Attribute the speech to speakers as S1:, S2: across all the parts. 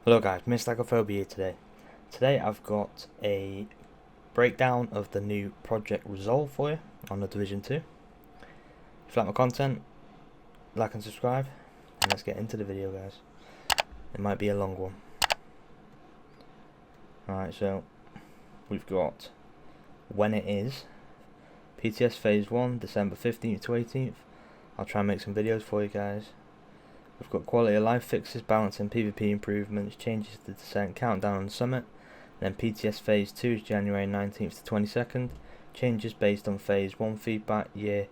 S1: Hello guys, Mystagophobia here today. Today I've got a breakdown of the new Project Resolve for you on the Division 2. If you like my content, like and subscribe, and let's get into the video guys. It might be a long one. Alright, so we've got when it is. PTS Phase 1, December 15th to 18th. I'll try and make some videos for you guys. We've got quality of life fixes, balance and PvP improvements, changes to Descent, countdown and summit. Then PTS Phase 2 is January 19th to 22nd. Changes based on Phase 1 feedback, Year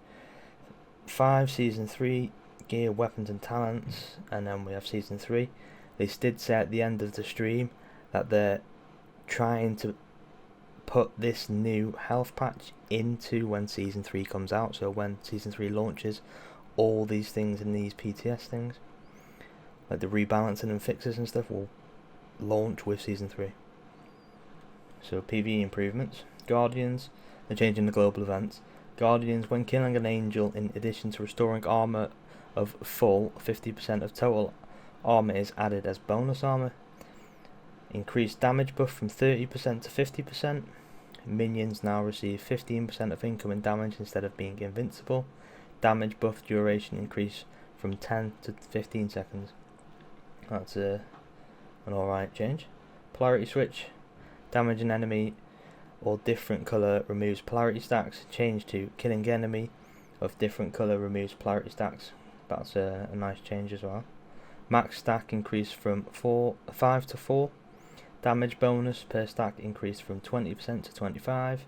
S1: 5, Season 3, gear, weapons and talents. And then we have Season 3. They did say at the end of the stream that they're trying to put this new health patch into when Season 3 comes out. So when Season 3 launches, all these things in these PTS things, like the rebalancing and fixes and stuff, will launch with Season 3. So PvE improvements. Guardians, they're changing the global events. Guardians, when killing an angel, in addition to restoring armor of full, 50% of total armor is added as bonus armor. Increased damage buff from 30% to 50%. Minions now receive 15% of incoming damage instead of being invincible. Damage buff duration increase from 10 to 15 seconds. That's an alright change. Polarity switch. Damage an enemy or different colour removes polarity stacks. Change to killing enemy of different colour removes polarity stacks. That's a nice change as well. Max stack increase from 5 to 4. Damage bonus per stack increased from 20% to 25%.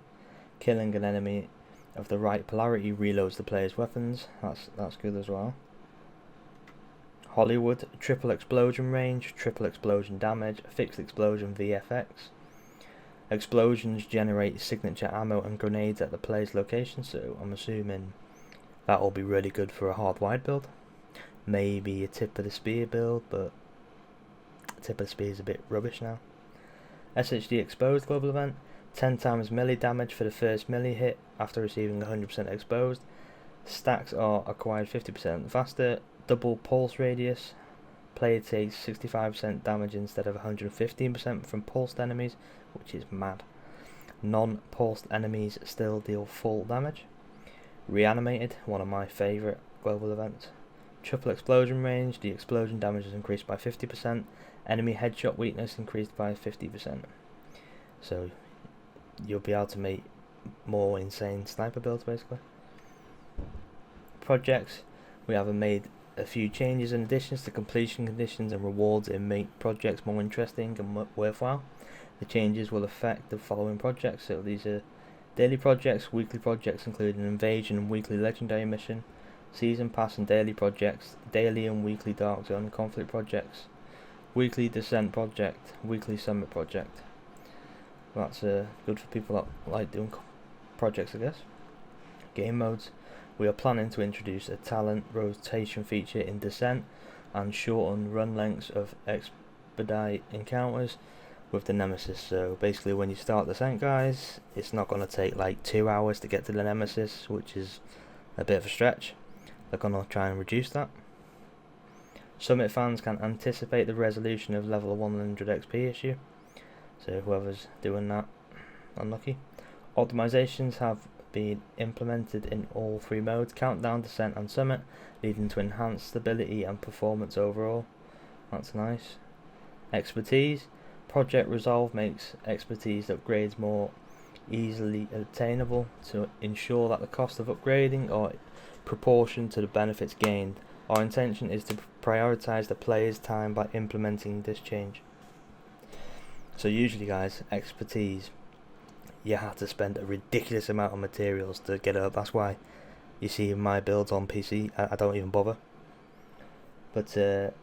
S1: Killing an enemy of the right polarity reloads the player's weapons. That's good as well. Hollywood, triple explosion range, triple explosion damage, fixed explosion VFX. Explosions generate signature ammo and grenades at the player's location, so I'm assuming that will be really good for a hard-wide build. Maybe a tip of the spear build, but tip of the spear is a bit rubbish now. SHD exposed global event. 10 times melee damage for the first melee hit after receiving 100% exposed. Stacks are acquired 50% faster. Double pulse radius. Player takes 65% damage instead of 115% from pulsed enemies, which is mad. Non-pulsed enemies still deal full damage. Reanimated, one of my favourite global events. Triple explosion range. The explosion damage is increased by 50%. Enemy headshot weakness increased by 50%. So you'll be able to make more insane sniper builds basically. Projects, we have made a few changes and additions to completion conditions and rewards and make projects more interesting and worthwhile. The changes will affect the following projects. So these are daily projects, weekly projects including invasion and weekly legendary mission, season pass and daily projects, daily and weekly dark zone and conflict projects, weekly descent project, weekly summit project. That's good for people that like doing projects, I guess. Game modes. We are planning to introduce a talent rotation feature in Descent and shorten run lengths of expedite encounters with the Nemesis. So basically when you start Descent guys, it's not going to take like 2 hours to get to the Nemesis, which is a bit of a stretch. They're going to try and reduce that. Summit fans can anticipate the resolution of level 100 XP issue. So whoever's doing that, unlucky. Optimizations have been implemented in all 3 modes, countdown, descent and summit, leading to enhanced stability and performance overall. That's nice. Expertise. Project Resolve makes expertise upgrades more easily obtainable to ensure that the cost of upgrading are proportion to the benefits gained. Our intention is to prioritize the player's time by implementing this change. So usually guys, expertise, you have to spend a ridiculous amount of materials to get it up. That's why you see my builds on PC, I don't even bother. But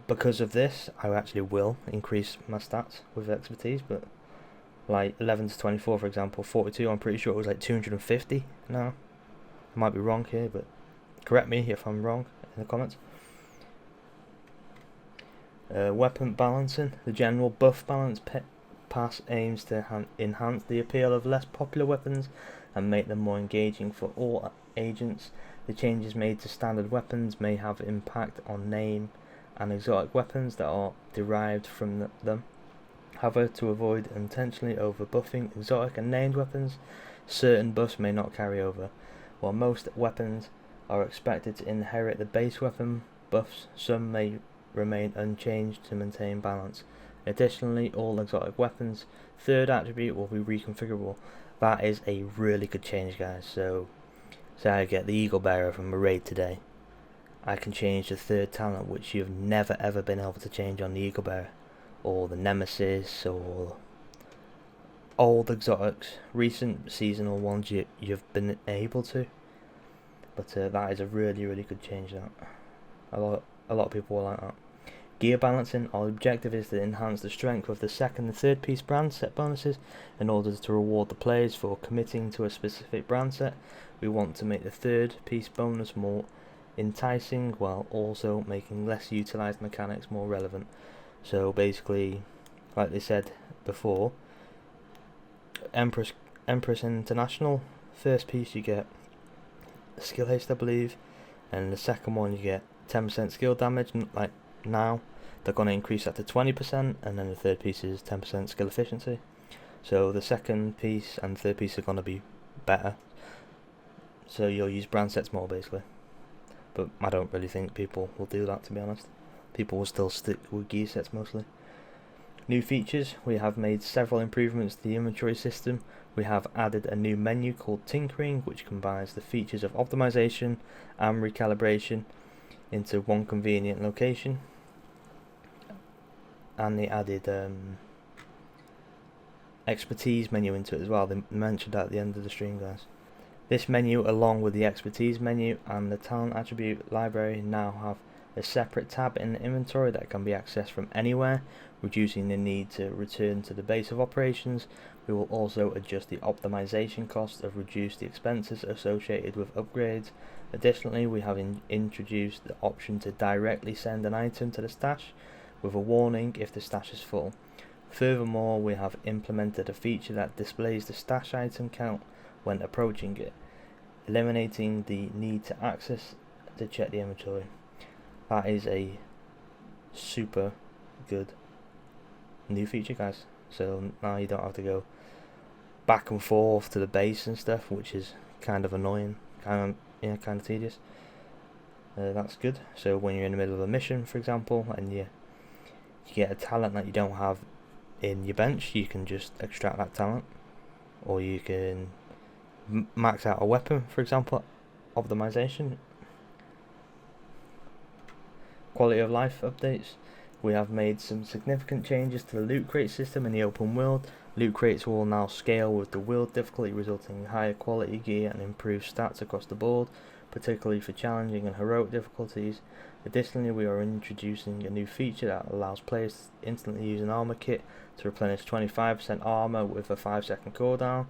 S1: because of this, I actually will increase my stats with expertise. But like 11 to 24 for example, 42, I'm pretty sure it was like 250 now. I might be wrong here, but correct me if I'm wrong in the comments. Weapon balancing. The general buff balance pass aims to enhance the appeal of less popular weapons and make them more engaging for all agents. The changes made to standard weapons may have impact on name and exotic weapons that are derived from them. However, to avoid intentionally overbuffing exotic and named weapons, certain buffs may not carry over. While most weapons are expected to inherit the base weapon buffs, some may remain unchanged to maintain balance. Additionally, all exotic weapons' third attribute will be reconfigurable. That is a really good change, guys. So, say I get the Eagle Bearer from a raid today, I can change the third talent, which you've never ever been able to change on the Eagle Bearer, or the Nemesis, or old exotics, recent seasonal ones you've been able to. But that is a really good change. That a lot of people will like that. Gear balancing. Our objective is to enhance the strength of the second and third piece brand set bonuses in order to reward the players for committing to a specific brand set. We want to make the third piece bonus more enticing while also making less utilized mechanics more relevant. So basically, like they said before, Empress International, first piece you get skill haste, I believe, and the second one you get 10% skill damage. Like now they're going to increase that to 20%, and then the third piece is 10% skill efficiency. So the second piece and third piece are going to be better, so you'll use brand sets more basically. But I don't really think people will do that, to be honest. People will still stick with gear sets mostly. New features. We have made several improvements to the inventory system. We have added a new menu called Tinkering, which combines the features of optimization and recalibration into one convenient location. And they added expertise menu into it as well. They mentioned that at the end of the stream, guys. This menu, along with the expertise menu and the talent attribute library, now have a separate tab in the inventory that can be accessed from anywhere, reducing the need to return to the base of operations. We will also adjust the optimization cost of reduce the expenses associated with upgrades. Additionally, we have introduced the option to directly send an item to the stash with a warning if the stash is full. Furthermore, we have implemented a feature that displays the stash item count when approaching it, eliminating the need to access to check the inventory. That is a super good new feature, guys. So now you don't have to go back and forth to the base and stuff, which is kind of annoying, kind of tedious. That's good. So when you're in the middle of a mission, for example, and you get a talent that you don't have in your bench, you can just extract that talent, or you can max out a weapon, for example. Optimization. Quality of life updates. We have made some significant changes to the loot crate system in the open world. Loot crates will now scale with the world difficulty, resulting in higher quality gear and improved stats across the board, particularly for challenging and heroic difficulties. Additionally, we are introducing a new feature that allows players to instantly use an armor kit to replenish 25% armor with a 5-second cooldown.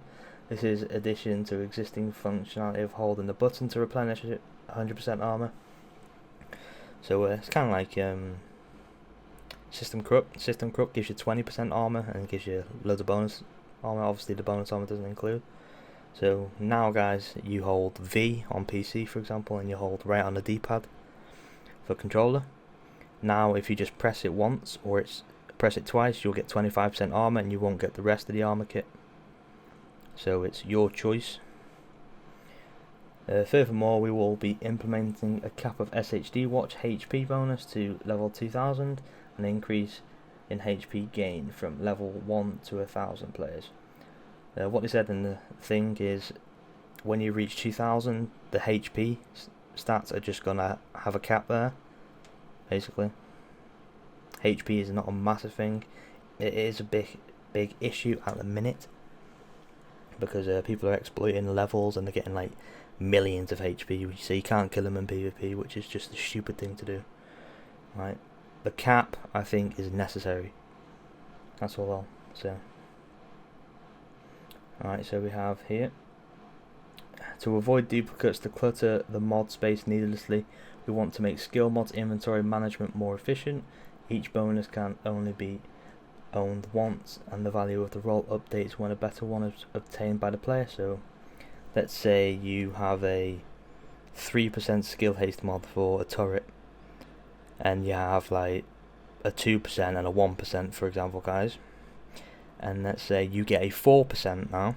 S1: This is addition to existing functionality of holding the button to replenish 100% armor. So it's kind of like System Corrupt. System Corrupt gives you 20% armor and gives you loads of bonus armor. Obviously the bonus armor doesn't include. So now, guys, you hold V on PC, for example, and you hold right on the D-pad for controller. Now if you just press it once or press it twice, you'll get 25% armor and you won't get the rest of the armor kit. So it's your choice. Furthermore, we will be implementing a cap of SHD Watch HP bonus to level 2000, an increase in HP gain from level 1 to 1000 players. What they said in the thing is, when you reach 2000, the HP stats are just gonna have a cap there, basically. HP is not a massive thing. It is a big issue at the minute, because people are exploiting levels and they're getting like millions of HP, so you can't kill them in PvP, which is just a stupid thing to do. Right, the cap, I think, is necessary. That's all I'll say. Alright, so we have here, to avoid duplicates to clutter the mod space needlessly, we want to make skill mods inventory management more efficient. Each bonus can only be owned once, and the value of the role updates when a better one is obtained by the player. So let's say you have a 3% skill haste mod for a turret, and you have like a 2% and a 1%, for example, guys, and let's say you get a 4% now,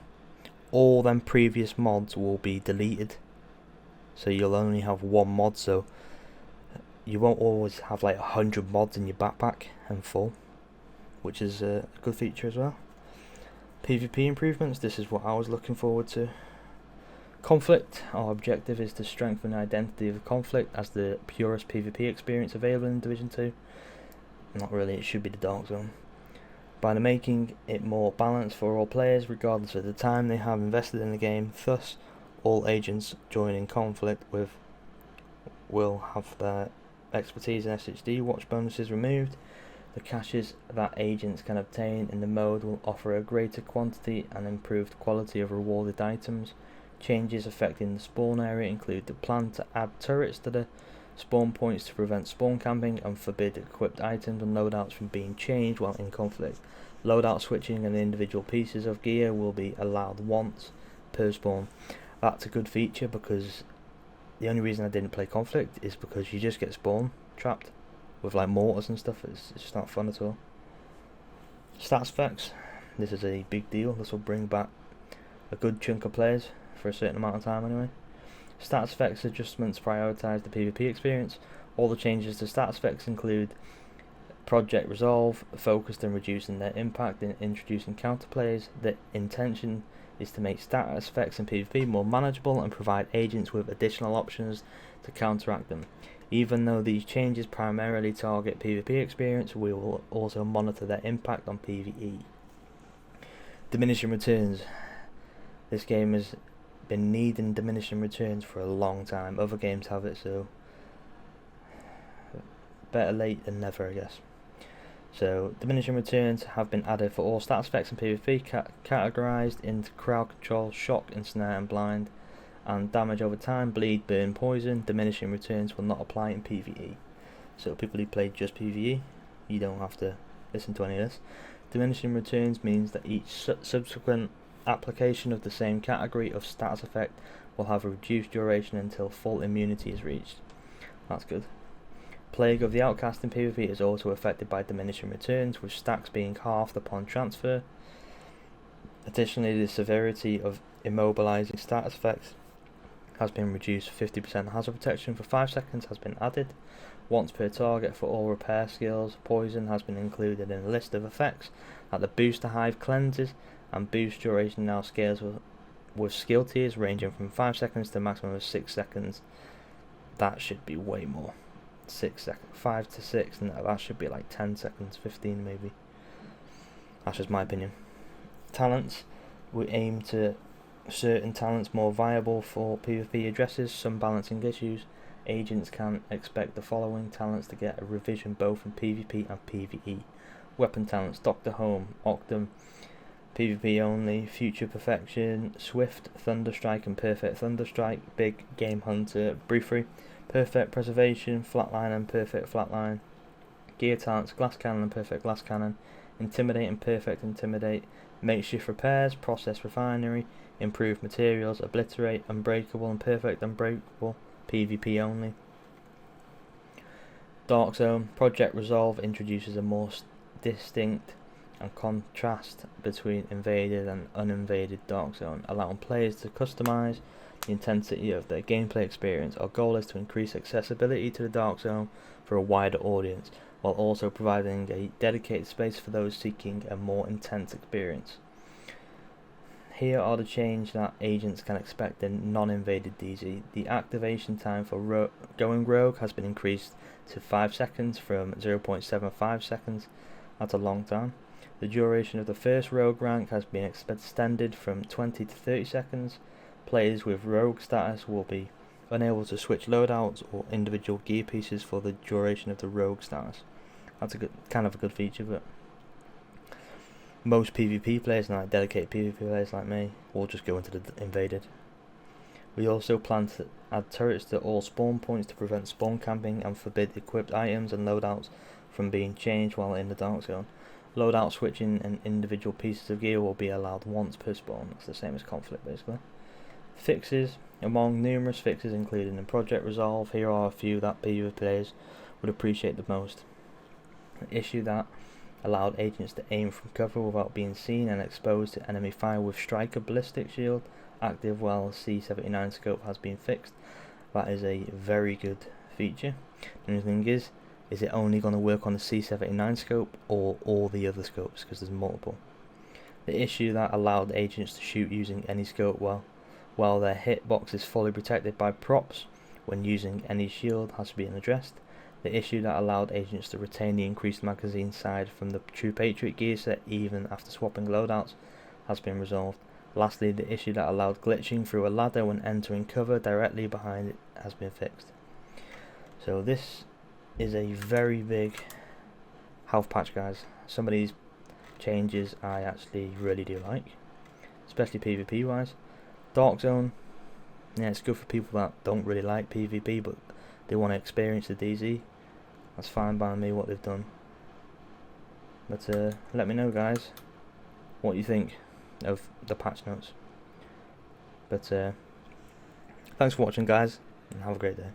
S1: all them previous mods will be deleted, so you'll only have one mod, so you won't always have like 100 mods in your backpack and full, which is a good feature as well. PvP improvements, this is what I was looking forward to. Conflict, our objective is to strengthen the identity of the conflict as the purest PvP experience available in Division 2. Not really, it should be the Dark Zone. By making it more balanced for all players regardless of the time they have invested in the game, thus all agents joining conflict with will have their expertise in SHD watch bonuses removed. The caches that agents can obtain in the mode will offer a greater quantity and improved quality of rewarded items. Changes affecting the spawn area include the plan to add turrets to the spawn points to prevent spawn camping and forbid equipped items and loadouts from being changed while in conflict. Loadout switching and individual pieces of gear will be allowed once per spawn. That's a good feature, because the only reason I didn't play conflict is because you just get spawn trapped with like mortars and stuff. It's just not fun at all. Stats effects, this is a big deal. This will bring back a good chunk of players for a certain amount of time anyway. Stats effects adjustments prioritise the PvP experience. All the changes to stats effects include Project Resolve, focused on reducing their impact and introducing counterplays. The intention is to make stats effects in PvP more manageable and provide agents with additional options to counteract them. Even though these changes primarily target PvP experience, we will also monitor their impact on PvE. Diminishing returns. This game has been needing diminishing returns for a long time. Other games have it, so better late than never, I guess. So diminishing returns have been added for all stats effects in PvP, categorized into crowd control, shock, ensnare and blind, and damage over time, bleed, burn, poison. Diminishing returns will not apply in PvE. So people who play just PvE, you don't have to listen to any of this. Diminishing returns means that each subsequent application of the same category of stats effect will have a reduced duration until full immunity is reached. That's good. Plague of the Outcast in PvP is also affected by diminishing returns, with stacks being halved upon transfer. Additionally, the severity of immobilizing status effects has been reduced. 50% hazard protection for 5 seconds has been added. Once per target for all repair skills. Poison has been included in a list of effects that the booster hive cleanses, and boost duration now scales with skill tiers ranging from 5 seconds to a maximum of 6 seconds. That should be way more. 6 seconds, 5 to 6, and that should be like 10 seconds, 15 maybe. That's just my opinion. Talents, we aim to certain talents more viable for PvP addresses some balancing issues. Agents can expect the following talents to get a revision both in PvP and PvE. Weapon talents: Dr. Home, Octum, PvP only, Future Perfection, Swift, Thunderstrike and Perfect Thunderstrike, Big Game Hunter, Briefly, Perfect Preservation, Flatline and Perfect Flatline. Gear talents: Glass Cannon and Perfect Glass Cannon, Intimidate and Perfect Intimidate, Makeshift Repairs, Process Refinery, Improved Materials, Obliterate, Unbreakable and Perfect Unbreakable, PvP only. Dark Zone, Project Resolve introduces a more distinct and contrast between invaded and uninvaded Dark Zone, allowing players to customize the intensity of their gameplay experience. Our goal is to increase accessibility to the Dark Zone for a wider audience, while also providing a dedicated space for those seeking a more intense experience. Here are the changes that agents can expect in non-invaded DZ. The activation time for going rogue has been increased to 5 seconds from 0.75 seconds. That's a long time. The duration of the first rogue rank has been extended from 20 to 30 seconds. Players with rogue status will be unable to switch loadouts or individual gear pieces for the duration of the rogue status. That's a good feature, but most PvP players, and like dedicated PvP players like me, will just go into the invaded. We also plan to add turrets to all spawn points to prevent spawn camping and forbid equipped items and loadouts from being changed while in the Dark Zone. Loadout switching and individual pieces of gear will be allowed once per spawn. It's the same as conflict basically. Fixes. Among numerous fixes included in Project Resolve, here are a few that PvP players would appreciate the most. The issue that allowed agents to aim from cover without being seen and exposed to enemy fire with striker ballistic shield active while C79 scope has been fixed. That is a very good feature. The only thing is it only going to work on the C79 scope or all the other scopes, because there's multiple. The issue that allowed agents to shoot using any scope while their hitbox is fully protected by props when using any shield has been addressed. The issue that allowed agents to retain the increased magazine side from the True Patriot gear set even after swapping loadouts has been resolved. Lastly, the issue that allowed glitching through a ladder when entering cover directly behind it has been fixed. So this is a very big health patch, guys. Some of these changes I actually really do like, especially PvP wise. Dark Zone, yeah, it's good for people that don't really like PvP but they want to experience the DZ. That's fine by me what they've done. But let me know, guys, what you think of the patch notes. But thanks for watching, guys, and have a great day.